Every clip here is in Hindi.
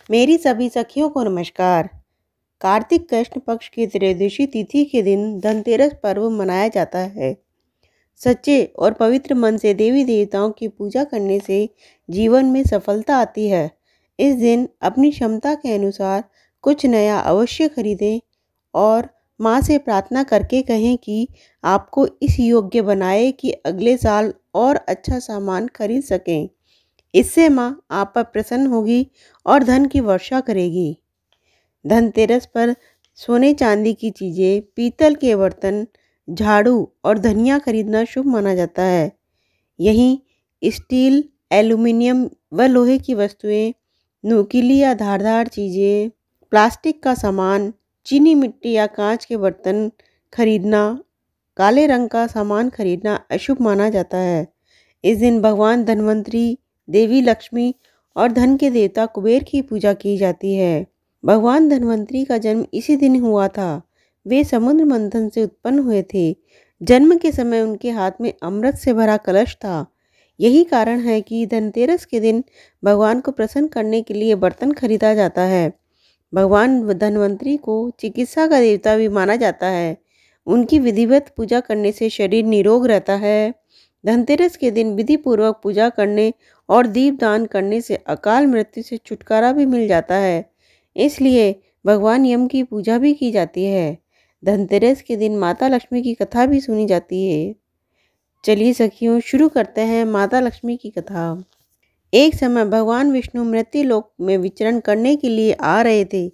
मेरी सभी सखियों को नमस्कार। कार्तिक कृष्ण पक्ष की त्रयोदशी तिथि के दिन धनतेरस पर्व मनाया जाता है। सच्चे और पवित्र मन से देवी देवताओं की पूजा करने से जीवन में सफलता आती है। इस दिन अपनी क्षमता के अनुसार कुछ नया अवश्य खरीदें और माँ से प्रार्थना करके कहें कि आपको इस योग्य बनाए कि अगले साल और अच्छा सामान खरीद सकें। इससे माँ आप पर प्रसन्न होगी और धन की वर्षा करेगी। धनतेरस पर सोने चांदी की चीज़ें, पीतल के बर्तन, झाड़ू और धनिया खरीदना शुभ माना जाता है। यहीं स्टील, एल्युमिनियम व लोहे की वस्तुएं, नुकीली या धारदार चीज़ें, प्लास्टिक का सामान, चीनी मिट्टी या कांच के बर्तन खरीदना, काले रंग का सामान खरीदना अशुभ माना जाता है। इस दिन भगवान धन्वंतरी, देवी लक्ष्मी और धन के देवता कुबेर की पूजा की जाती है। भगवान धन्वंतरी का जन्म इसी दिन हुआ था। वे समुद्र मंथन से उत्पन्न हुए थे। जन्म के समय उनके हाथ में अमृत से भरा कलश था। यही कारण है कि धनतेरस के दिन भगवान को प्रसन्न करने के लिए बर्तन खरीदा जाता है। भगवान धन्वंतरी को चिकित्सा का देवता भी माना जाता है। उनकी विधिवत पूजा करने से शरीर निरोग रहता है। धनतेरस के दिन विधि पूर्वक पूजा करने और दीप दान करने से अकाल मृत्यु से छुटकारा भी मिल जाता है। इसलिए भगवान यम की पूजा भी की जाती है। धनतेरस के दिन माता लक्ष्मी की कथा भी सुनी जाती है। चलिए सखियों, शुरू करते हैं माता लक्ष्मी की कथा। एक समय भगवान विष्णु मृत्युलोक में विचरण करने के लिए आ रहे थे।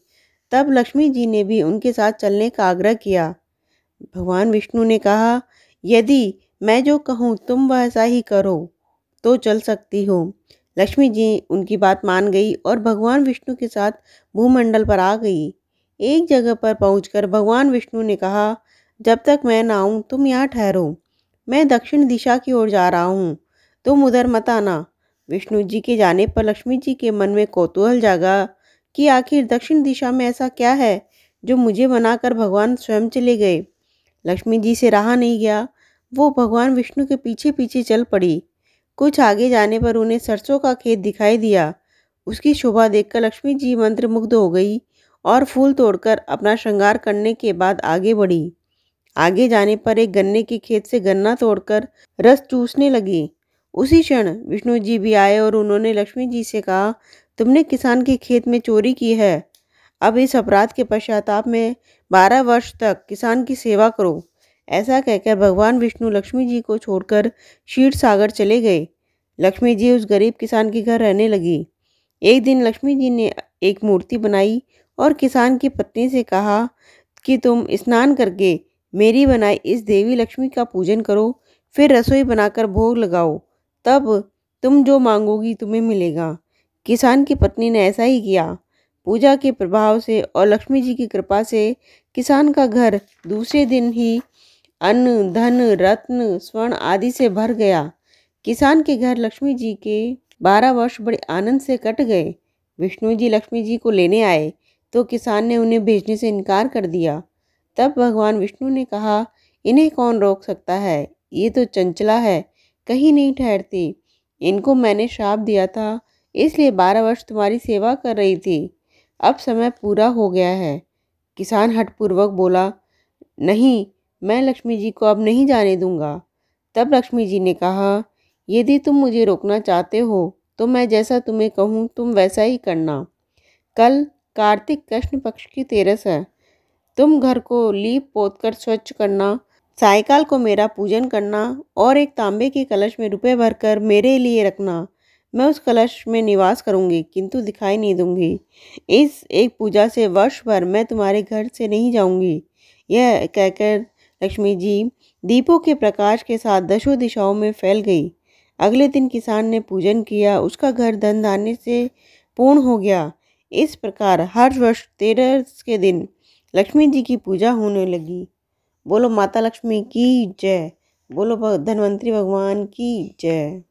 तब लक्ष्मी जी ने भी उनके साथ चलने का आग्रह किया। भगवान विष्णु ने कहा, यदि मैं जो कहूँ तुम वैसा ही करो तो चल सकती हो। लक्ष्मी जी उनकी बात मान गई और भगवान विष्णु के साथ भूमंडल पर आ गई। एक जगह पर पहुंचकर भगवान विष्णु ने कहा, जब तक मैं ना आऊँ तुम यहाँ ठहरो। मैं दक्षिण दिशा की ओर जा रहा हूँ, तुम उधर मत आना। विष्णु जी के जाने पर लक्ष्मी जी के मन में कौतूहल जागा कि आखिर दक्षिण दिशा में ऐसा क्या है जो मुझे बनाकर भगवान स्वयं चले गए। लक्ष्मी जी से रहा नहीं गया। वो भगवान विष्णु के पीछे पीछे चल पड़ी। कुछ आगे जाने पर उन्हें सरसों का खेत दिखाई दिया। उसकी शोभा देखकर लक्ष्मी जी मंत्रमुग्ध हो गई और फूल तोड़कर अपना श्रृंगार करने के बाद आगे बढ़ी। आगे जाने पर एक गन्ने के खेत से गन्ना तोड़कर रस चूसने लगी। उसी क्षण विष्णु जी भी आए और उन्होंने लक्ष्मी जी से कहा, तुमने किसान के खेत में चोरी की है। अब इस अपराध के पश्चाताप में 12 वर्ष तक किसान की सेवा करो। ऐसा कहकर भगवान विष्णु लक्ष्मी जी को छोड़कर क्षीर सागर चले गए। लक्ष्मी जी उस गरीब किसान के घर रहने लगी। एक दिन लक्ष्मी जी ने एक मूर्ति बनाई और किसान की पत्नी से कहा कि तुम स्नान करके मेरी बनाई इस देवी लक्ष्मी का पूजन करो, फिर रसोई बनाकर भोग लगाओ, तब तुम जो मांगोगी तुम्हें मिलेगा। किसान की पत्नी ने ऐसा ही किया। पूजा के प्रभाव से और लक्ष्मी जी की कृपा से किसान का घर दूसरे दिन ही अन्न, धन, रत्न, स्वर्ण आदि से भर गया। किसान के घर लक्ष्मी जी के 12 वर्ष बड़े आनंद से कट गए। विष्णु जी लक्ष्मी जी को लेने आए तो किसान ने उन्हें भेजने से इनकार कर दिया। तब भगवान विष्णु ने कहा, इन्हें कौन रोक सकता है, ये तो चंचला है, कहीं नहीं ठहरती। इनको मैंने श्राप दिया था, इसलिए 12 वर्ष तुम्हारी सेवा कर रही थी। अब समय पूरा हो गया है। किसान हठपूर्वक बोला, नहीं, मैं लक्ष्मी जी को अब नहीं जाने दूंगा। तब लक्ष्मी जी ने कहा, यदि तुम मुझे रोकना चाहते हो तो मैं जैसा तुम्हें कहूँ तुम वैसा ही करना। कल कार्तिक कृष्ण पक्ष की तेरस है। तुम घर को लीप पोत कर स्वच्छ करना, सायकाल को मेरा पूजन करना और एक तांबे के कलश में रुपए भरकर मेरे लिए रखना। मैं उस कलश में निवास करूंगी किंतु दिखाई नहीं दूंगी। इस एक पूजा से वर्ष भर मैं तुम्हारे घर से नहीं जाऊंगी। यह कहकर लक्ष्मी जी दीपों के प्रकाश के साथ दसों दिशाओं में फैल गई। अगले दिन किसान ने पूजन किया, उसका घर धन धान्य से पूर्ण हो गया। इस प्रकार हर वर्ष तेरस के दिन लक्ष्मी जी की पूजा होने लगी। बोलो माता लक्ष्मी की जय। बोलो धन्वंतरी भगवान की जय।